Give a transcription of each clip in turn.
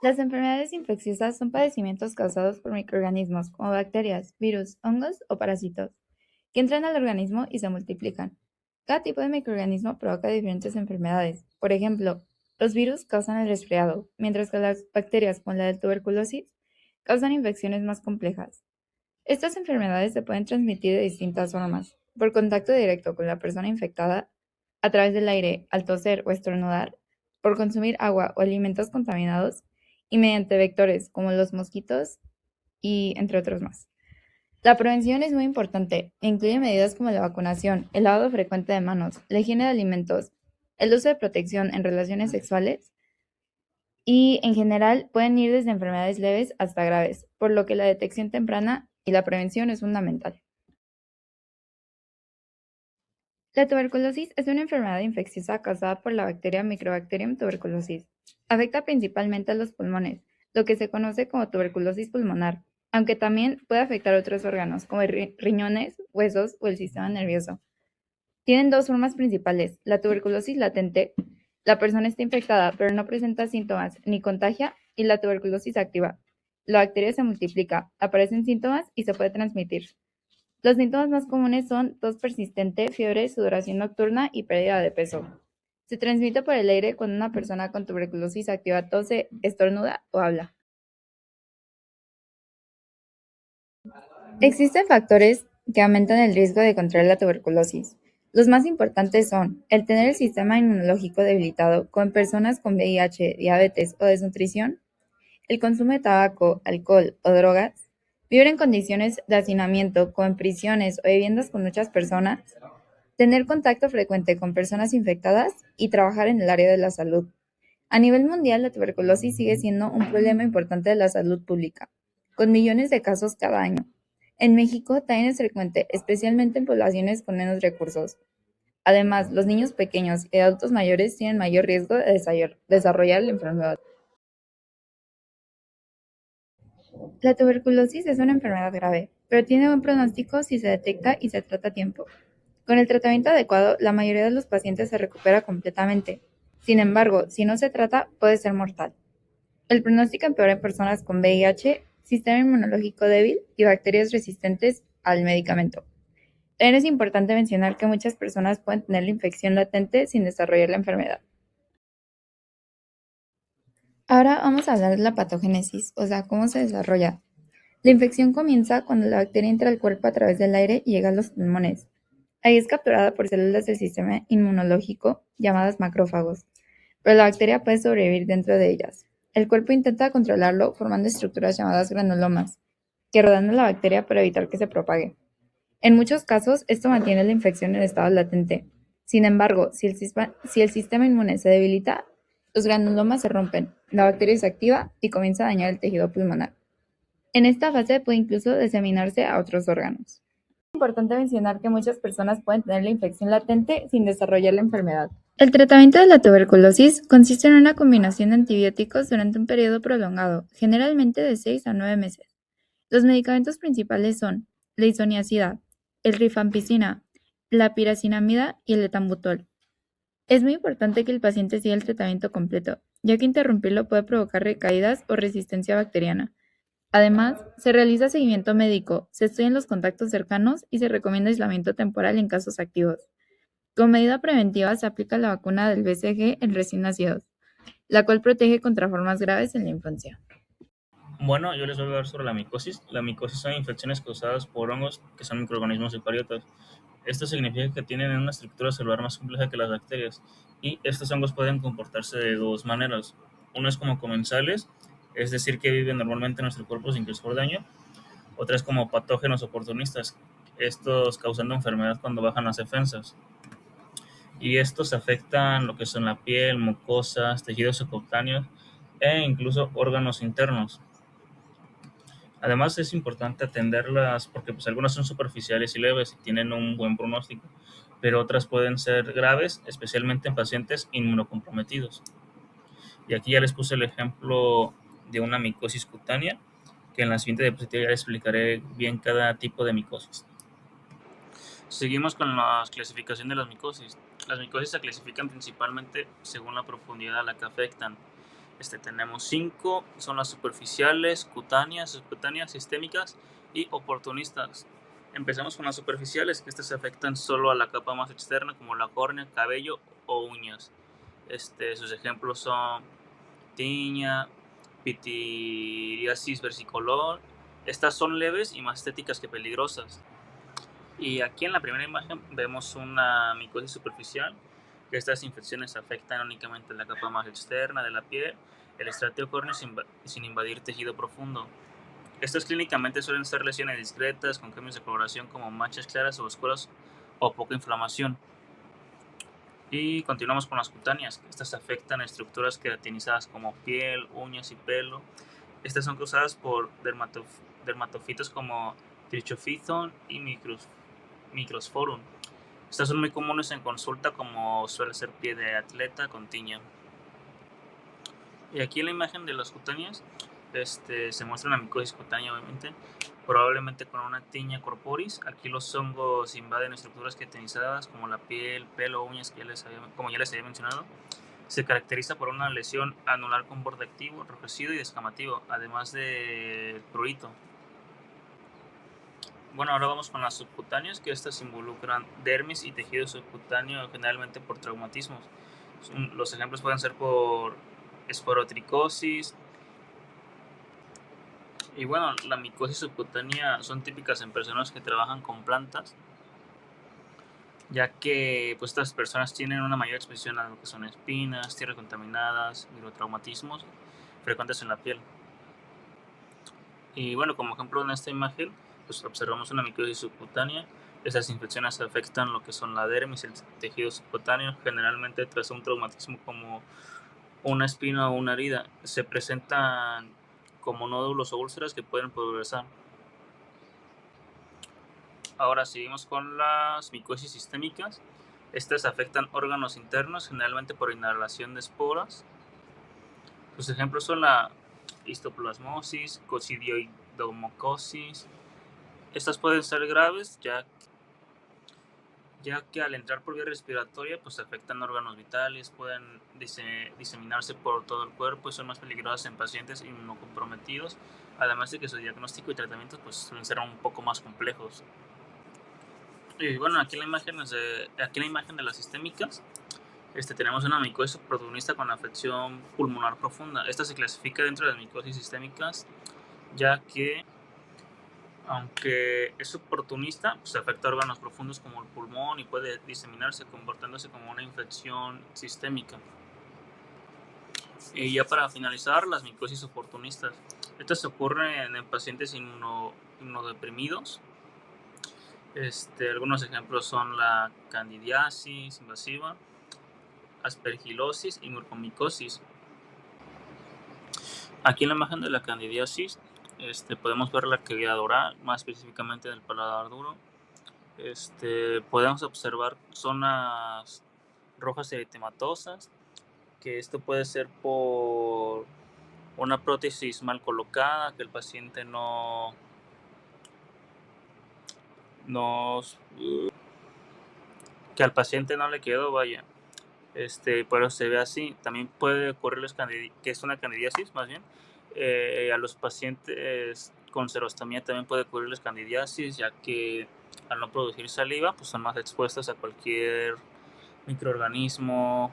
Las enfermedades infecciosas son padecimientos causados por microorganismos como bacterias, virus, hongos o parásitos, que entran al organismo y se multiplican. Cada tipo de microorganismo provoca diferentes enfermedades. Por ejemplo, los virus causan el resfriado, mientras que las bacterias, como la de tuberculosis, causan infecciones más complejas. Estas enfermedades se pueden transmitir de distintas formas: por contacto directo con la persona infectada, a través del aire al toser o estornudar, por consumir agua o alimentos contaminados, y mediante vectores como los mosquitos y entre otros más. La prevención es muy importante e incluye medidas como la vacunación, el lavado frecuente de manos, la higiene de alimentos, el uso de protección en relaciones sexuales y, en general, pueden ir desde enfermedades leves hasta graves, por lo que la detección temprana y la prevención es fundamental. La tuberculosis es una enfermedad infecciosa causada por la bacteria Microbacterium tuberculosis. Afecta principalmente a los pulmones, lo que se conoce como tuberculosis pulmonar, aunque también puede afectar otros órganos como riñones, huesos o el sistema nervioso. Tienen dos formas principales: la tuberculosis latente, la persona está infectada pero no presenta síntomas ni contagia, y la tuberculosis activa. La bacteria se multiplica, aparecen síntomas y se puede transmitir. Los síntomas más comunes son tos persistente, fiebre, sudoración nocturna y pérdida de peso. Se transmite por el aire cuando una persona con tuberculosis activa tose, estornuda o habla. Existen factores que aumentan el riesgo de contraer la tuberculosis. Los más importantes son el tener el sistema inmunológico debilitado con personas con VIH, diabetes o desnutrición, el consumo de tabaco, alcohol o drogas, vivir en condiciones de hacinamiento como en prisiones o viviendas con muchas personas, tener contacto frecuente con personas infectadas y trabajar en el área de la salud. A nivel mundial, la tuberculosis sigue siendo un problema importante de la salud pública, con millones de casos cada año. En México también es frecuente, especialmente en poblaciones con menos recursos. Además, los niños pequeños y adultos mayores tienen mayor riesgo de desarrollar la enfermedad. La tuberculosis es una enfermedad grave, pero tiene buen pronóstico si se detecta y se trata a tiempo. Con el tratamiento adecuado, la mayoría de los pacientes se recupera completamente. Sin embargo, si no se trata, puede ser mortal. El pronóstico empeora en personas con VIH, sistema inmunológico débil y bacterias resistentes al medicamento. También es importante mencionar que muchas personas pueden tener la infección latente sin desarrollar la enfermedad. Ahora vamos a hablar de la patogénesis, o sea, cómo se desarrolla. La infección comienza cuando la bacteria entra al cuerpo a través del aire y llega a los pulmones. Ahí es capturada por células del sistema inmunológico llamadas macrófagos, pero la bacteria puede sobrevivir dentro de ellas. El cuerpo intenta controlarlo formando estructuras llamadas granulomas, que rodean a la bacteria para evitar que se propague. En muchos casos, esto mantiene la infección en estado latente. Sin embargo, si el sistema inmune se debilita, los granulomas se rompen, la bacteria se activa y comienza a dañar el tejido pulmonar. En esta fase puede incluso diseminarse a otros órganos. Es importante mencionar que muchas personas pueden tener la infección latente sin desarrollar la enfermedad. El tratamiento de la tuberculosis consiste en una combinación de antibióticos durante un periodo prolongado, generalmente de 6 a 9 meses. Los medicamentos principales son la isoniazida, el rifampicina, la piracinamida y el etambutol. Es muy importante que el paciente siga el tratamiento completo, ya que interrumpirlo puede provocar recaídas o resistencia bacteriana. Además, se realiza seguimiento médico, se estudian los contactos cercanos y se recomienda aislamiento temporal en casos activos. Como medida preventiva, se aplica la vacuna del BCG en recién nacidos, la cual protege contra formas graves en la infancia. Bueno, yo les voy a hablar sobre la micosis. La micosis son infecciones causadas por hongos que son microorganismos eucariotas. Esto significa que tienen una estructura celular más compleja que las bacterias y estos hongos pueden comportarse de dos maneras. Uno es como comensales, es decir, que viven normalmente en nuestro cuerpo sin causar daño. Otra es como patógenos oportunistas, estos causando enfermedad cuando bajan las defensas. Y estos afectan lo que son la piel, mucosas, tejidos subcutáneos e incluso órganos internos. Además es importante atenderlas porque pues algunas son superficiales y leves y tienen un buen pronóstico, pero otras pueden ser graves, especialmente en pacientes inmunocomprometidos. Y aquí ya les puse el ejemplo de una micosis cutánea, que en la siguiente diapositiva ya les explicaré bien cada tipo de micosis. Seguimos con la clasificación de las micosis. Las micosis se clasifican principalmente según la profundidad a la que afectan. Tenemos 5, son las superficiales, cutáneas, subcutáneas, sistémicas y oportunistas. Empezamos con las superficiales, que estas afectan solo a la capa más externa, como la córnea, cabello o uñas. Sus ejemplos son tiña, pitiriasis versicolor. Estas son leves y más estéticas que peligrosas. Y aquí en la primera imagen vemos una micosis superficial, que estas infecciones afectan únicamente la capa más externa de la piel, el estrato córneo sin invadir tejido profundo. Estas clínicamente suelen ser lesiones discretas con cambios de coloración como manchas claras o oscuras o poca inflamación. Y continuamos con las cutáneas. Estas afectan estructuras queratinizadas como piel, uñas y pelo. Estas son causadas por dermatofitos como Trichophyton y Microsporum. Estas son muy comunes en consulta, como suele ser pie de atleta con tiña. Y aquí en la imagen de las cutáneas se muestra una micosis cutánea, obviamente, probablemente con una tiña corporis. Aquí los hongos invaden estructuras queratinizadas como la piel, pelo, uñas, como ya les había mencionado. Se caracteriza por una lesión anular con borde activo, enrojecido y descamativo, además de prurito. Bueno, ahora vamos con las subcutáneas, que estas involucran dermis y tejido subcutáneo, generalmente por traumatismos. Los ejemplos pueden ser por esporotricosis. Y bueno, la micosis subcutánea son típicas en personas que trabajan con plantas, ya que pues, estas personas tienen una mayor exposición a lo que son espinas, tierras contaminadas, microtraumatismos frecuentes en la piel. Y bueno, como ejemplo en esta imagen, pues observamos una micosis subcutánea. Esas infecciones afectan lo que son la dermis, el tejido subcutáneo, generalmente tras un traumatismo como una espina o una herida. Se presentan como nódulos o úlceras que pueden progresar. Ahora seguimos con las micosis sistémicas. Estas afectan órganos internos, generalmente por inhalación de esporas. Sus ejemplos son la histoplasmosis, coccidioidomicosis. Estas pueden ser graves, ya que al entrar por vía respiratoria pues afectan órganos vitales, pueden diseminarse por todo el cuerpo y son más peligrosas en pacientes inmunocomprometidos, además de que su diagnóstico y tratamientos pues suelen ser un poco más complejos. Y bueno, aquí en la imagen de las sistémicas tenemos una micosis oportunista con afección pulmonar profunda. Esta se clasifica dentro de las micosis sistémicas, ya que aunque es oportunista, pues afecta a órganos profundos como el pulmón y puede diseminarse, comportándose como una infección sistémica. Y ya para finalizar, las micosis oportunistas. Estas ocurren en pacientes inmunodeprimidos. Algunos ejemplos son la candidiasis invasiva, aspergilosis y mucormicosis. Aquí en la imagen de la candidiasis podemos ver la cavidad oral, más específicamente del paladar duro. Podemos observar zonas rojas eritematosas, que esto puede ser por una prótesis mal colocada, que el paciente que al paciente no le quedó, vaya. Pero se ve así. También puede ocurrir que es una candidiasis, más bien. A los pacientes con serostomía también puede ocurrirles candidiasis, ya que al no producir saliva, pues son más expuestas a cualquier microorganismo,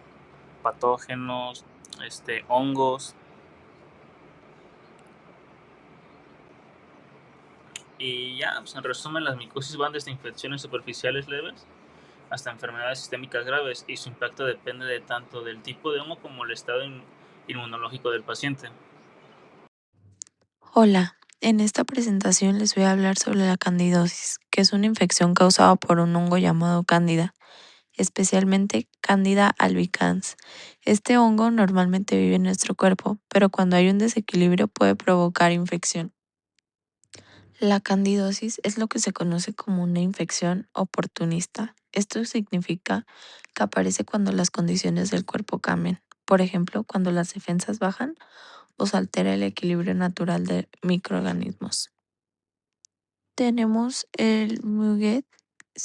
patógenos, hongos. Y ya, pues en resumen, las micosis van desde infecciones superficiales leves hasta enfermedades sistémicas graves, y su impacto depende de tanto del tipo de hongo como el estado inmunológico del paciente. Hola, en esta presentación les voy a hablar sobre la candidosis, que es una infección causada por un hongo llamado cándida, especialmente Candida albicans. Este hongo normalmente vive en nuestro cuerpo, pero cuando hay un desequilibrio puede provocar infección. La candidosis es lo que se conoce como una infección oportunista. Esto significa que aparece cuando las condiciones del cuerpo cambian. Por ejemplo, cuando las defensas bajan o se altera el equilibrio natural de microorganismos. Tenemos el muguet,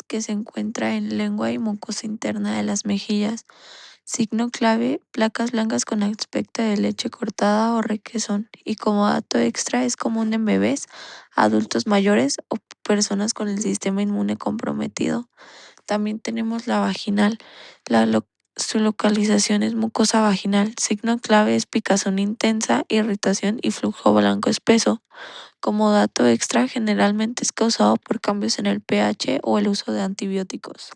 que se encuentra en lengua y mucosa interna de las mejillas. Signo clave, placas blancas con aspecto de leche cortada o requesón. Y como dato extra, es común en bebés, adultos mayores o personas con el sistema inmune comprometido. También tenemos la vaginal. La lo- Su localización es mucosa vaginal. Signo clave es picazón intensa, irritación y flujo blanco espeso. Como dato extra, generalmente es causado por cambios en el pH o el uso de antibióticos.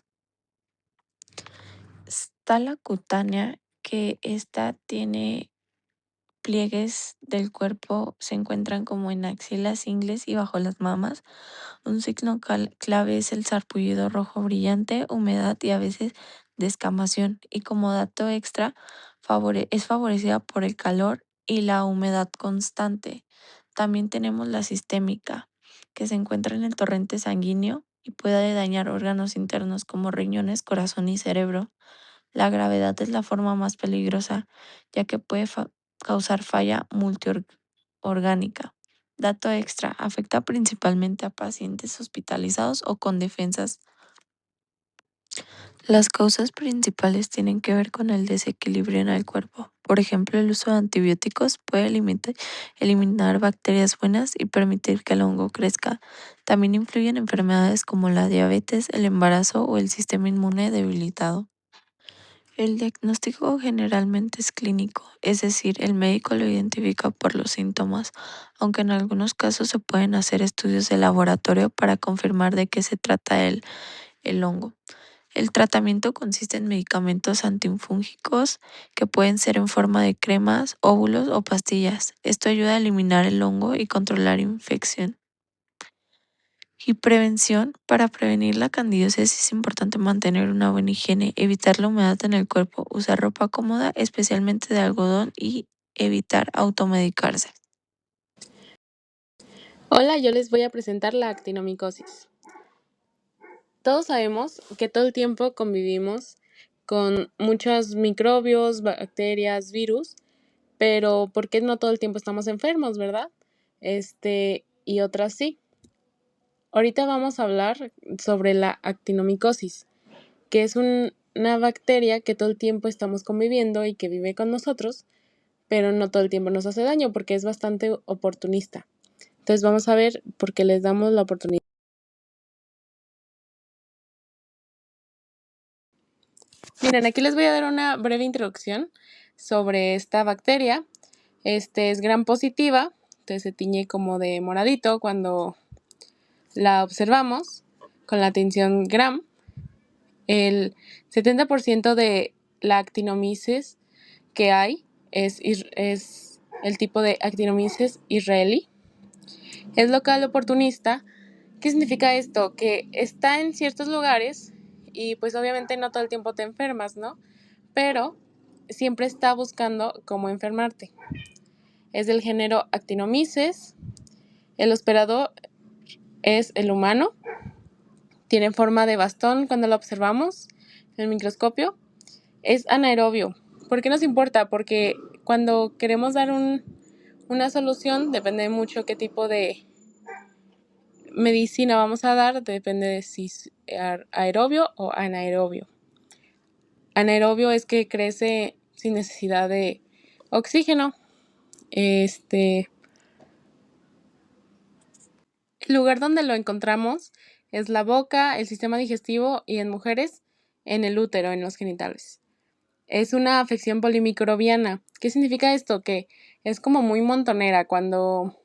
Está la cutánea, que esta tiene pliegues del cuerpo, se encuentran como en axilas, ingles y bajo las mamas. Un signo clave es el sarpullido rojo brillante, humedad y a veces descamación. Y como dato extra, es favorecida por el calor y la humedad constante. También tenemos la sistémica, que se encuentra en el torrente sanguíneo y puede dañar órganos internos como riñones, corazón y cerebro. La gravedad es la forma más peligrosa, ya que puede causar falla multiorgánica. Dato extra, afecta principalmente a pacientes hospitalizados o con defensas. Las causas principales tienen que ver con el desequilibrio en el cuerpo. Por ejemplo, el uso de antibióticos puede eliminar bacterias buenas y permitir que el hongo crezca. También influyen enfermedades como la diabetes, el embarazo o el sistema inmune debilitado. El diagnóstico generalmente es clínico, es decir, el médico lo identifica por los síntomas, aunque en algunos casos se pueden hacer estudios de laboratorio para confirmar de qué se trata el hongo. El tratamiento consiste en medicamentos antiinfúngicos que pueden ser en forma de cremas, óvulos o pastillas. Esto ayuda a eliminar el hongo y controlar infección. Y prevención, para prevenir la candidiasis es importante mantener una buena higiene, evitar la humedad en el cuerpo, usar ropa cómoda, especialmente de algodón, y evitar automedicarse. Hola, yo les voy a presentar la actinomicosis. Todos sabemos que todo el tiempo convivimos con muchos microbios, bacterias, virus, pero ¿por qué no todo el tiempo estamos enfermos, verdad? Y otras sí. Ahorita vamos a hablar sobre la actinomicosis, que es una bacteria que todo el tiempo estamos conviviendo y que vive con nosotros, pero no todo el tiempo nos hace daño porque es bastante oportunista. Entonces vamos a ver por qué les damos la oportunidad. Miren, aquí les voy a dar una breve introducción sobre esta bacteria. Es gram positiva, entonces se tiñe como de moradito cuando la observamos con la tinción gram. El 70% de la actinomyces que hay es el tipo de actinomyces israelí. Es local oportunista. ¿Qué significa esto? Que está en ciertos lugares y pues obviamente no todo el tiempo te enfermas, ¿no? Pero siempre está buscando cómo enfermarte. Es del género Actinomyces. El hospedador es el humano. Tiene forma de bastón cuando lo observamos en el microscopio. Es anaerobio. ¿Por qué nos importa? Porque cuando queremos dar una solución, depende mucho qué tipo de medicina vamos a dar, depende de si es aerobio o anaerobio. Anaerobio es que crece sin necesidad de oxígeno. El lugar donde lo encontramos es la boca, el sistema digestivo y en mujeres en el útero, en los genitales. Es una afección polimicrobiana. ¿Qué significa esto? Que es como muy montonera. Cuando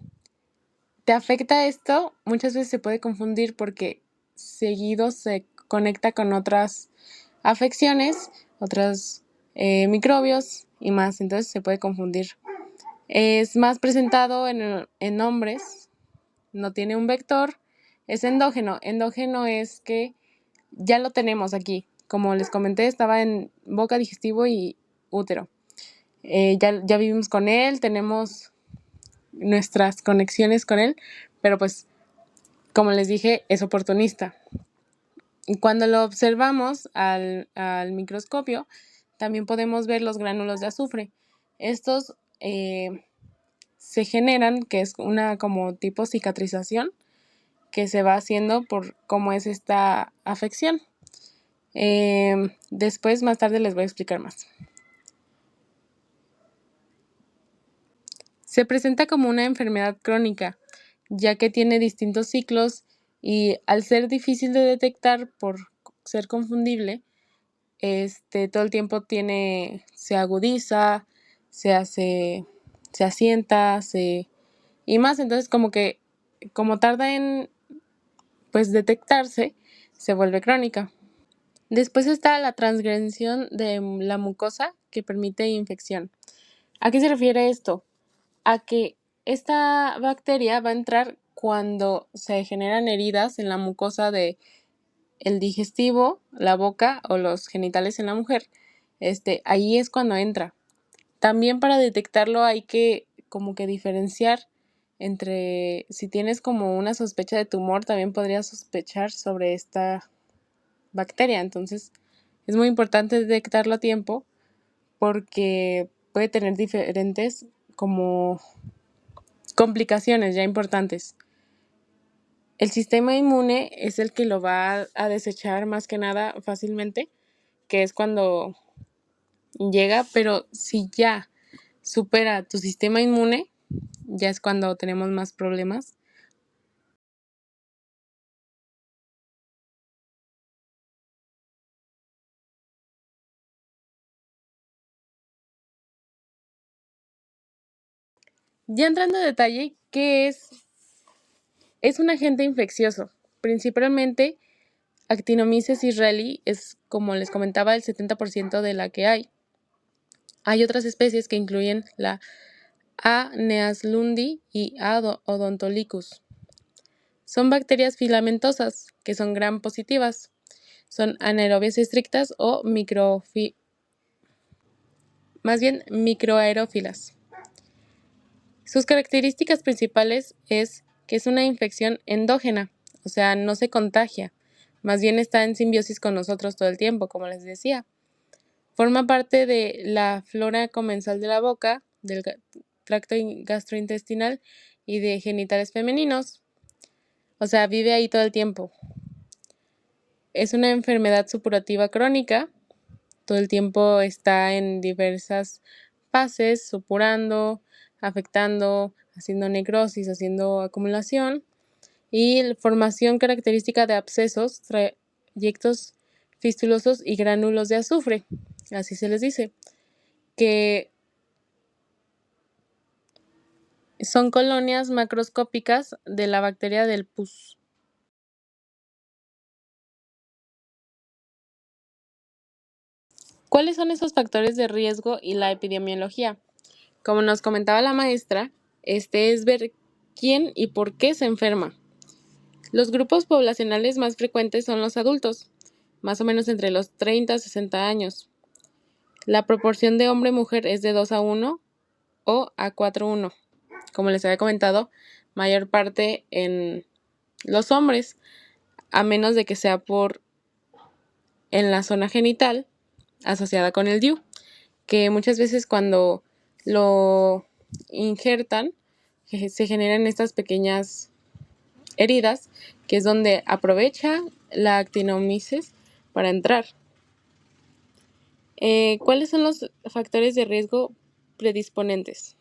te afecta esto, muchas veces se puede confundir porque seguido se conecta con otras afecciones, otros microbios y más. Entonces se puede confundir. Es más presentado en hombres, no tiene un vector, es endógeno. Endógeno es que ya lo tenemos aquí. Como les comenté, estaba en boca, digestivo y útero. Ya vivimos con él, tenemos nuestras conexiones con él, pero pues, como les dije, es oportunista. Y cuando lo observamos al microscopio, también podemos ver los gránulos de azufre. Estos se generan, que es una como tipo cicatrización que se va haciendo por cómo es esta afección. Después, más tarde, les voy a explicar más. Se presenta como una enfermedad crónica, ya que tiene distintos ciclos y al ser difícil de detectar por ser confundible, todo el tiempo se agudiza, se asienta, y más. Entonces, como tarda en pues detectarse, se vuelve crónica. Después está la transgresión de la mucosa que permite infección. ¿A qué se refiere esto? A que esta bacteria va a entrar cuando se generan heridas en la mucosa de el digestivo, la boca o los genitales en la mujer. Ahí es cuando entra. También para detectarlo hay que como que diferenciar entre si tienes como una sospecha de tumor, también podrías sospechar sobre esta bacteria. Entonces, es muy importante detectarlo a tiempo porque puede tener diferentes como complicaciones ya importantes. El sistema inmune es el que lo va a desechar más que nada fácilmente, que es cuando llega, pero si ya supera tu sistema inmune, ya es cuando tenemos más problemas. Ya entrando en detalle, ¿qué es? Es un agente infeccioso, principalmente Actinomyces israelí es, como les comentaba, el 70% de la que hay. Hay otras especies que incluyen la A. neaslundi y A. odontolicus. Son bacterias filamentosas, que son gram positivas. Son anaerobias estrictas o microaerófilas. Sus características principales es que es una infección endógena, o sea, no se contagia, más bien está en simbiosis con nosotros todo el tiempo, como les decía. Forma parte de la flora comensal de la boca, del tracto gastrointestinal y de genitales femeninos. O sea, vive ahí todo el tiempo. Es una enfermedad supurativa crónica. Todo el tiempo está en diversas fases, supurando, afectando, haciendo necrosis, haciendo acumulación y formación característica de abscesos, trayectos fistulosos y gránulos de azufre. Así se les dice, que son colonias macroscópicas de la bacteria del pus. ¿Cuáles son esos factores de riesgo y la epidemiología? Como nos comentaba la maestra, es ver quién y por qué se enferma. Los grupos poblacionales más frecuentes son los adultos, más o menos entre los 30 a 60 años. La proporción de hombre-mujer es de 2:1 o a 4:1. Como les había comentado, mayor parte en los hombres, a menos de que sea en la zona genital asociada con el DIU, que muchas veces cuando lo injertan se generan estas pequeñas heridas, que es donde aprovecha la actinomyces para entrar. ¿Cuáles son los factores de riesgo predisponentes?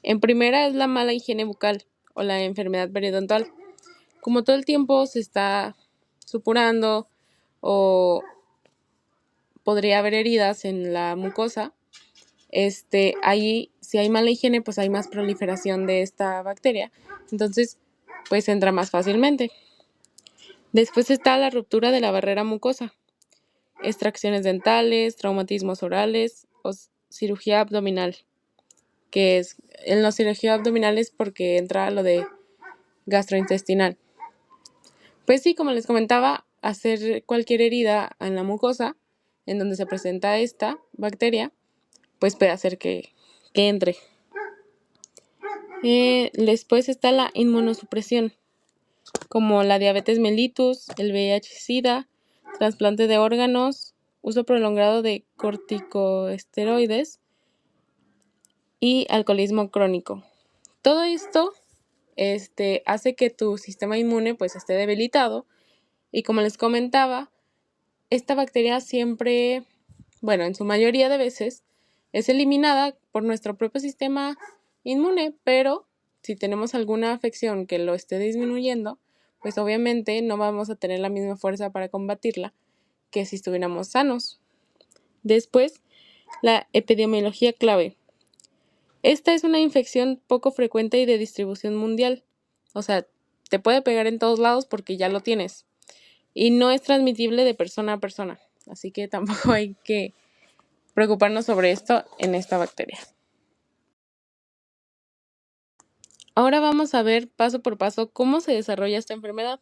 En primera es la mala higiene bucal o la enfermedad periodontal. Como todo el tiempo se está supurando o podría haber heridas en la mucosa, ahí si hay mala higiene, pues hay más proliferación de esta bacteria. Entonces, pues entra más fácilmente. Después está la ruptura de la barrera mucosa, extracciones dentales, traumatismos orales o cirugía abdominal, que es en la cirugía abdominal es porque entra lo de gastrointestinal. Pues sí, como les comentaba, hacer cualquier herida en la mucosa en donde se presenta esta bacteria, pues puede hacer que entre. Después está la inmunosupresión, como la diabetes mellitus, el VIH-Sida, trasplante de órganos, uso prolongado de corticosteroides y alcoholismo crónico. Todo esto hace que tu sistema inmune pues esté debilitado y, como les comentaba, esta bacteria siempre, bueno, en su mayoría de veces, es eliminada por nuestro propio sistema inmune, pero si tenemos alguna afección que lo esté disminuyendo, pues obviamente no vamos a tener la misma fuerza para combatirla que si estuviéramos sanos. Después, la epidemiología clave. Esta es una infección poco frecuente y de distribución mundial. O sea, te puede pegar en todos lados porque ya lo tienes. Y no es transmitible de persona a persona. Así que tampoco hay que preocuparnos sobre esto en esta bacteria. Ahora vamos a ver paso por paso cómo se desarrolla esta enfermedad.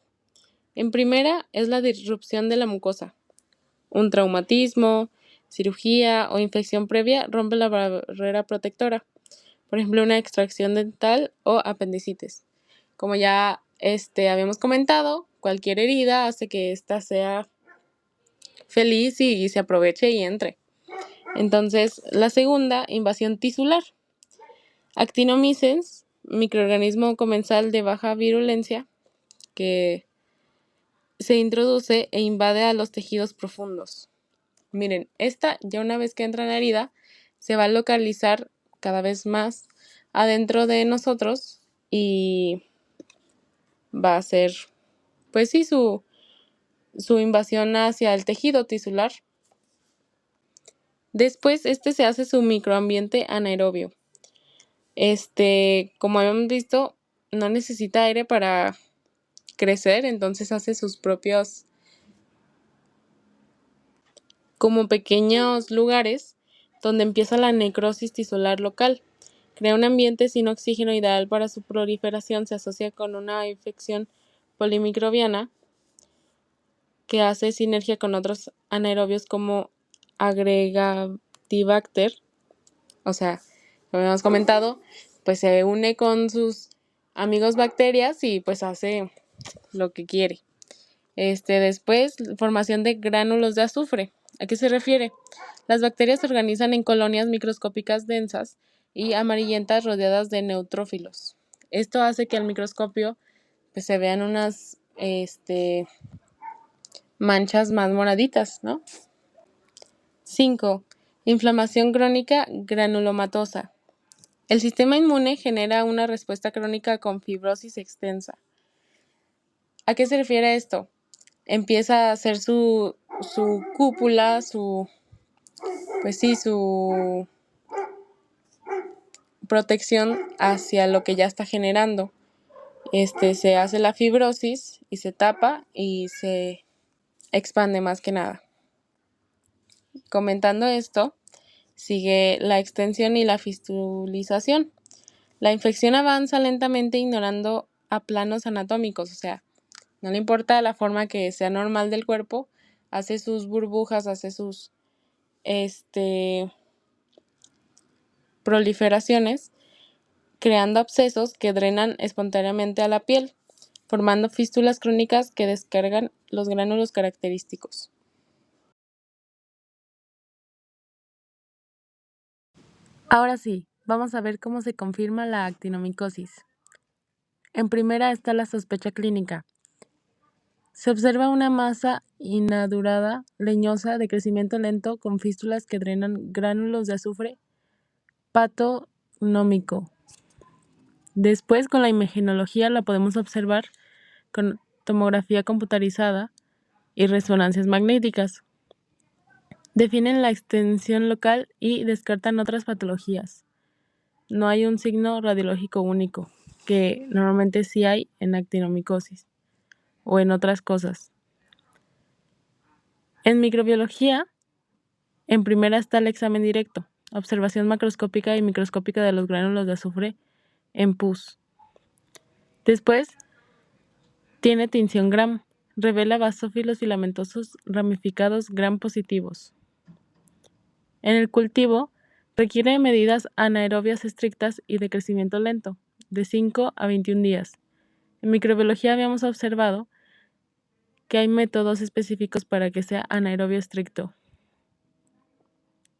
En primera es la disrupción de la mucosa. Un traumatismo, cirugía o infección previa rompe la barrera protectora. Por ejemplo, una extracción dental o apendicitis. Como ya habíamos comentado, cualquier herida hace que ésta sea feliz y se aproveche y entre. Entonces, la segunda, invasión tisular. Actinomyces, microorganismo comensal de baja virulencia que se introduce e invade a los tejidos profundos. Miren, esta ya una vez que entra en la herida, se va a localizar cada vez más adentro de nosotros y va a hacer, pues sí, su invasión hacia el tejido tisular. Después, se hace su microambiente anaerobio. Como habíamos visto, no necesita aire para crecer, entonces hace sus propios como pequeños lugares donde empieza la necrosis tisular local. Crea un ambiente sin oxígeno ideal para su proliferación, se asocia con una infección polimicrobiana que hace sinergia con otros anaerobios como Agregatibacter, o sea, como hemos comentado, pues se une con sus amigos bacterias y pues hace lo que quiere. Después, formación de gránulos de azufre. ¿A qué se refiere? Las bacterias se organizan en colonias microscópicas densas y amarillentas rodeadas de neutrófilos. Esto hace que al microscopio pues, se vean unas manchas más moraditas, ¿no? 5. Inflamación crónica granulomatosa. El sistema inmune genera una respuesta crónica con fibrosis extensa. ¿A qué se refiere esto? Empieza a hacer su cúpula, su protección hacia lo que ya está generando. Se hace la fibrosis y se tapa y se expande más que nada. Comentando esto, sigue la extensión y la fistulización. La infección avanza lentamente ignorando a planos anatómicos, o sea, no le importa la forma que sea normal del cuerpo, hace sus burbujas, hace sus proliferaciones, creando abscesos que drenan espontáneamente a la piel, formando fístulas crónicas que descargan los gránulos característicos. Ahora sí, vamos a ver cómo se confirma la actinomicosis. En primera está la sospecha clínica. Se observa una masa inadurada, leñosa, de crecimiento lento, con fístulas que drenan gránulos de azufre patonómico. Después, con la imagenología la podemos observar con tomografía computarizada y resonancias magnéticas. Definen la extensión local y descartan otras patologías. No hay un signo radiológico único, que normalmente sí hay en actinomicosis o en otras cosas. En microbiología, en primera está el examen directo, observación macroscópica y microscópica de los gránulos de azufre en pus. Después, tiene tinción Gram, revela basófilos filamentosos ramificados Gram positivos. En el cultivo, requiere medidas anaerobias estrictas y de crecimiento lento, de 5 a 21 días. En microbiología habíamos observado que hay métodos específicos para que sea anaerobio estricto.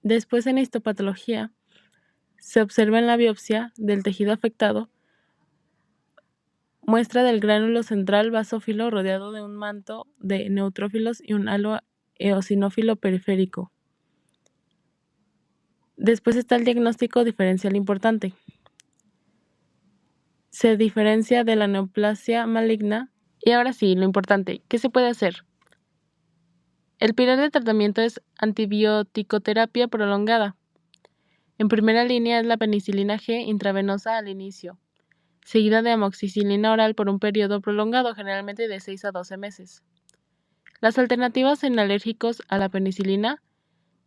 Después, en histopatología, se observa en la biopsia del tejido afectado muestra del gránulo central basófilo rodeado de un manto de neutrófilos y un halo eosinófilo periférico. Después está el diagnóstico diferencial importante. Se diferencia de la neoplasia maligna. Y ahora sí, lo importante, ¿qué se puede hacer? El pilar de tratamiento es antibioticoterapia prolongada. En primera línea es la penicilina G intravenosa al inicio, seguida de amoxicilina oral por un periodo prolongado, generalmente de 6 a 12 meses. Las alternativas en alérgicos a la penicilina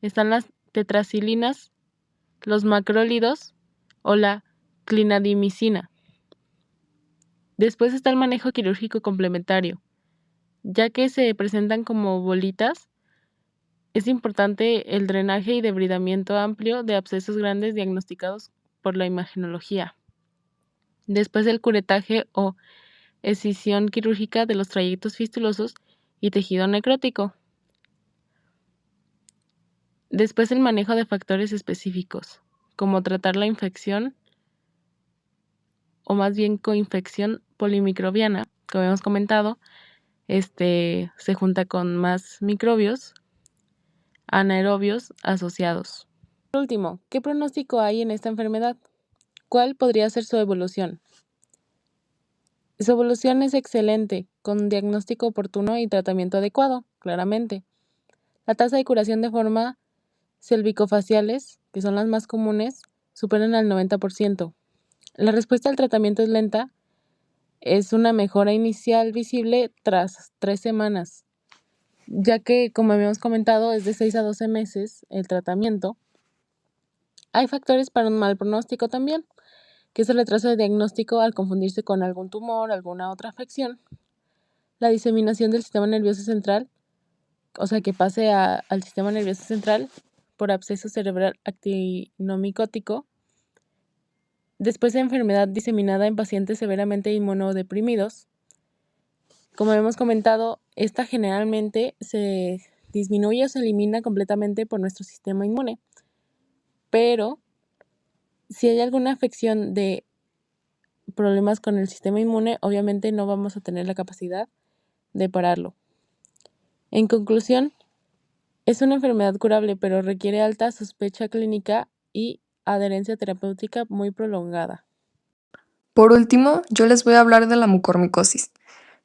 están las tetracilinas, los macrólidos o la clinadimicina. Después está el manejo quirúrgico complementario. Ya que se presentan como bolitas, es importante el drenaje y debridamiento amplio de abscesos grandes diagnosticados por la imagenología. Después el curetaje o escisión quirúrgica de los trayectos fistulosos y tejido necrótico. Después el manejo de factores específicos, como tratar la infección o más bien coinfección polimicrobiana, como hemos comentado, se junta con más microbios anaerobios asociados. Por último, ¿qué pronóstico hay en esta enfermedad? ¿Cuál podría ser su evolución? Su evolución es excelente, con diagnóstico oportuno y tratamiento adecuado, claramente. La tasa de curación de forma cervicofaciales, que son las más comunes, superan al 90%. La respuesta al tratamiento es lenta, es una mejora inicial visible tras 3 semanas, ya que, como habíamos comentado, es de 6 a 12 meses el tratamiento. Hay factores para un mal pronóstico también, que es el retraso de diagnóstico al confundirse con algún tumor, alguna otra afección, la diseminación del sistema nervioso central, o sea, que pase al sistema nervioso central por absceso cerebral actinomicótico, después de enfermedad diseminada en pacientes severamente inmunodeprimidos. Como hemos comentado, esta generalmente se disminuye o se elimina completamente por nuestro sistema inmune, pero si hay alguna afección de problemas con el sistema inmune, obviamente no vamos a tener la capacidad de pararlo. En conclusión, es una enfermedad curable, pero requiere alta sospecha clínica y adherencia terapéutica muy prolongada. Por último, yo les voy a hablar de la mucormicosis.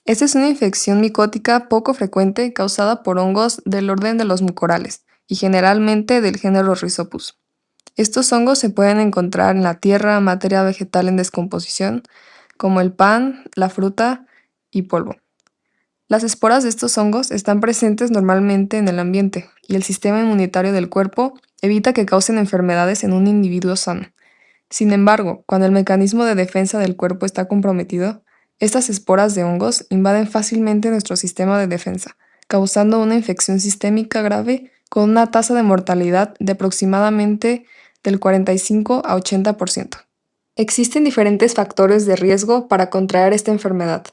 Esta es una infección micótica poco frecuente causada por hongos del orden de los mucorales y generalmente del género Rhizopus. Estos hongos se pueden encontrar en la tierra, materia vegetal en descomposición, como el pan, la fruta y polvo. Las esporas de estos hongos están presentes normalmente en el ambiente y el sistema inmunitario del cuerpo evita que causen enfermedades en un individuo sano. Sin embargo, cuando el mecanismo de defensa del cuerpo está comprometido, estas esporas de hongos invaden fácilmente nuestro sistema de defensa, causando una infección sistémica grave con una tasa de mortalidad de aproximadamente del 45 a 80%. Existen diferentes factores de riesgo para contraer esta enfermedad.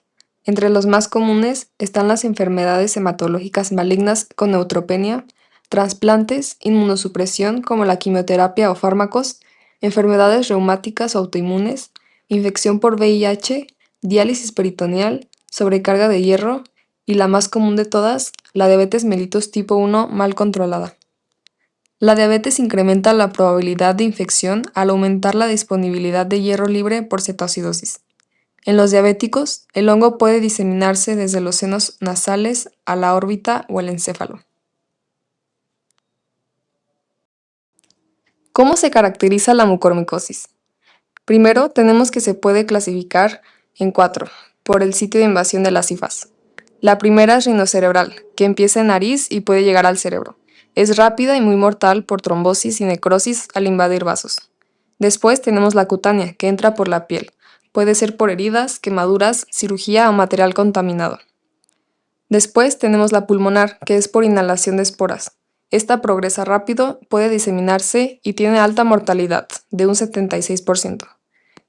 Entre los más comunes están las enfermedades hematológicas malignas con neutropenia, trasplantes, inmunosupresión como la quimioterapia o fármacos, enfermedades reumáticas o autoinmunes, infección por VIH, diálisis peritoneal, sobrecarga de hierro y la más común de todas, la diabetes mellitus tipo 1 mal controlada. La diabetes incrementa la probabilidad de infección al aumentar la disponibilidad de hierro libre por cetoacidosis. En los diabéticos, el hongo puede diseminarse desde los senos nasales a la órbita o el encéfalo. ¿Cómo se caracteriza la mucormicosis? Primero, tenemos que se puede clasificar en 4, por el sitio de invasión de las cifas. La primera es rinocerebral, que empieza en nariz y puede llegar al cerebro. Es rápida y muy mortal por trombosis y necrosis al invadir vasos. Después tenemos la cutánea, que entra por la piel. Puede ser por heridas, quemaduras, cirugía o material contaminado. Después tenemos la pulmonar, que es por inhalación de esporas. Esta progresa rápido, puede diseminarse y tiene alta mortalidad, de un 76%.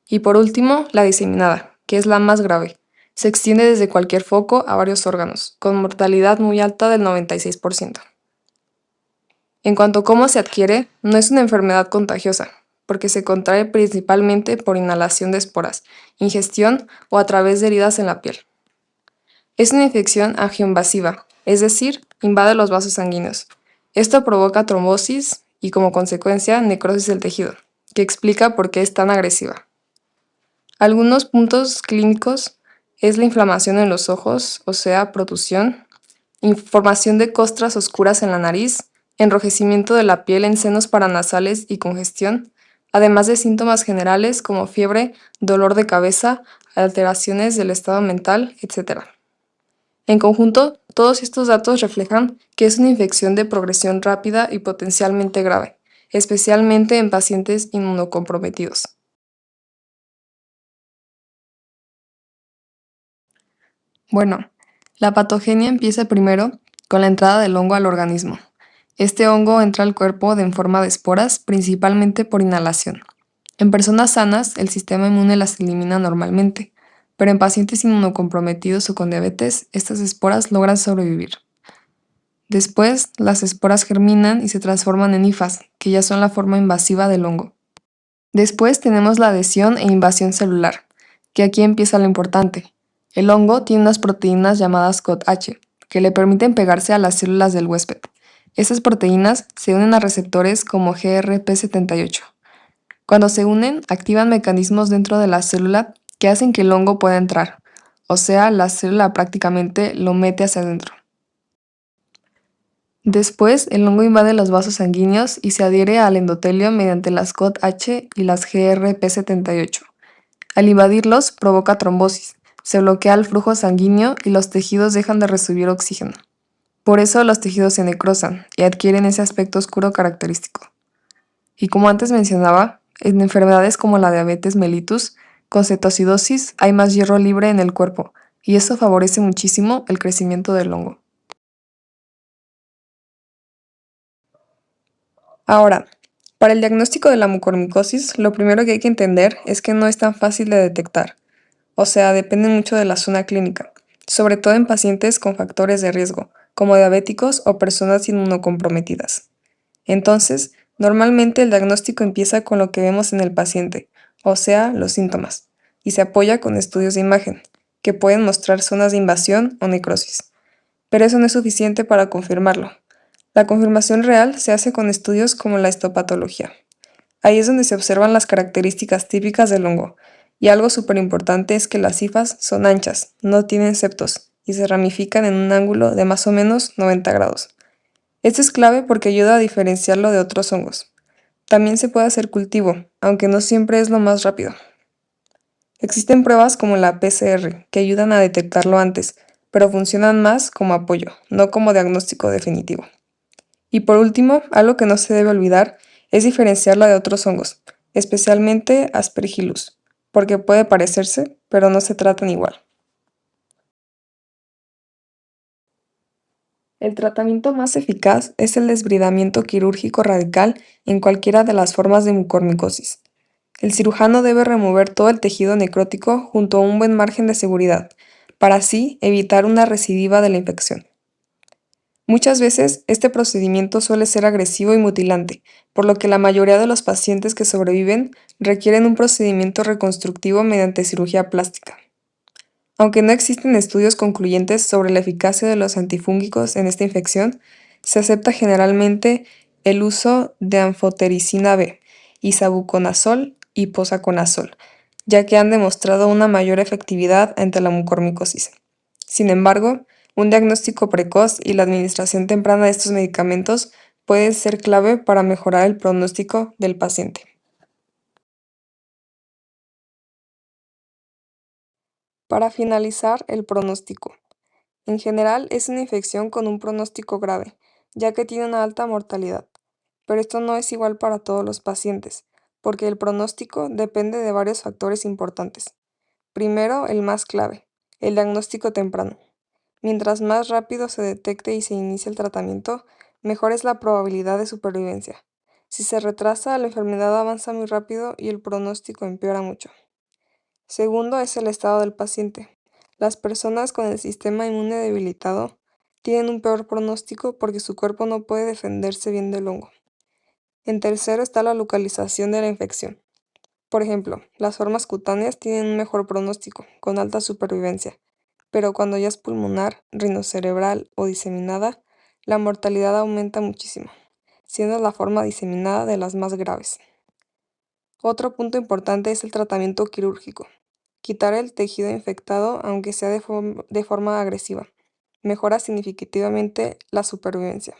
Y por último, la diseminada, que es la más grave. Se extiende desde cualquier foco a varios órganos, con mortalidad muy alta del 96%. En cuanto a cómo se adquiere, no es una enfermedad contagiosa, porque se contrae principalmente por inhalación de esporas, ingestión o a través de heridas en la piel. Es una infección angioinvasiva, es decir, invade los vasos sanguíneos. Esto provoca trombosis y como consecuencia necrosis del tejido, que explica por qué es tan agresiva. Algunos puntos clínicos es la inflamación en los ojos, o sea, protusión, formación de costras oscuras en la nariz, enrojecimiento de la piel en senos paranasales y congestión, además de síntomas generales como fiebre, dolor de cabeza, alteraciones del estado mental, etc. En conjunto, todos estos datos reflejan que es una infección de progresión rápida y potencialmente grave, especialmente en pacientes inmunocomprometidos. Bueno, la patogenia empieza primero con la entrada del hongo al organismo. Este hongo entra al cuerpo en forma de esporas, principalmente por inhalación. En personas sanas, el sistema inmune las elimina normalmente, pero en pacientes inmunocomprometidos o con diabetes, estas esporas logran sobrevivir. Después, las esporas germinan y se transforman en hifas, que ya son la forma invasiva del hongo. Después tenemos la adhesión e invasión celular, que aquí empieza lo importante. El hongo tiene unas proteínas llamadas COT-H, que le permiten pegarse a las células del huésped. Estas proteínas se unen a receptores como GRP78. Cuando se unen, activan mecanismos dentro de la célula que hacen que el hongo pueda entrar, o sea, la célula prácticamente lo mete hacia adentro. Después, el hongo invade los vasos sanguíneos y se adhiere al endotelio mediante las COT-H y las GRP78. Al invadirlos, provoca trombosis, se bloquea el flujo sanguíneo y los tejidos dejan de recibir oxígeno. Por eso los tejidos se necrosan y adquieren ese aspecto oscuro característico. Y como antes mencionaba, en enfermedades como la diabetes mellitus, con cetocidosis hay más hierro libre en el cuerpo y eso favorece muchísimo el crecimiento del hongo. Ahora, para el diagnóstico de la mucormicosis, lo primero que hay que entender es que no es tan fácil de detectar, o sea, depende mucho de la zona clínica, sobre todo en pacientes con factores de riesgo, como diabéticos o personas inmunocomprometidas. Entonces, normalmente el diagnóstico empieza con lo que vemos en el paciente, o sea, los síntomas, y se apoya con estudios de imagen, que pueden mostrar zonas de invasión o necrosis. Pero eso no es suficiente para confirmarlo. La confirmación real se hace con estudios como la histopatología. Ahí es donde se observan las características típicas del hongo, y algo súper importante es que las hifas son anchas, no tienen septos, y se ramifican en un ángulo de más o menos 90 grados. Esto es clave porque ayuda a diferenciarlo de otros hongos. También se puede hacer cultivo, aunque no siempre es lo más rápido. Existen pruebas como la PCR que ayudan a detectarlo antes, pero funcionan más como apoyo, no como diagnóstico definitivo. Y por último, algo que no se debe olvidar es diferenciarla de otros hongos, especialmente Aspergillus, porque puede parecerse, pero no se tratan igual. El tratamiento más eficaz es el desbridamiento quirúrgico radical en cualquiera de las formas de mucormicosis. El cirujano debe remover todo el tejido necrótico junto a un buen margen de seguridad, para así evitar una recidiva de la infección. Muchas veces este procedimiento suele ser agresivo y mutilante, por lo que la mayoría de los pacientes que sobreviven requieren un procedimiento reconstructivo mediante cirugía plástica. Aunque no existen estudios concluyentes sobre la eficacia de los antifúngicos en esta infección, se acepta generalmente el uso de anfotericina B, isavuconazol y posaconazol, ya que han demostrado una mayor efectividad ante la mucormicosis. Sin embargo, un diagnóstico precoz y la administración temprana de estos medicamentos puede ser clave para mejorar el pronóstico del paciente. Para finalizar, el pronóstico. En general, es una infección con un pronóstico grave, ya que tiene una alta mortalidad. Pero esto no es igual para todos los pacientes, porque el pronóstico depende de varios factores importantes. Primero, el más clave, el diagnóstico temprano. Mientras más rápido se detecte y se inicie el tratamiento, mejor es la probabilidad de supervivencia. Si se retrasa, la enfermedad avanza muy rápido y el pronóstico empeora mucho. Segundo es el estado del paciente. Las personas con el sistema inmune debilitado tienen un peor pronóstico porque su cuerpo no puede defenderse bien del hongo. En tercero está la localización de la infección. Por ejemplo, las formas cutáneas tienen un mejor pronóstico, con alta supervivencia, pero cuando ya es pulmonar, rindocerebral o diseminada, la mortalidad aumenta muchísimo, siendo la forma diseminada de las más graves. Otro punto importante es el tratamiento quirúrgico. Quitar el tejido infectado, aunque sea de forma agresiva, mejora significativamente la supervivencia.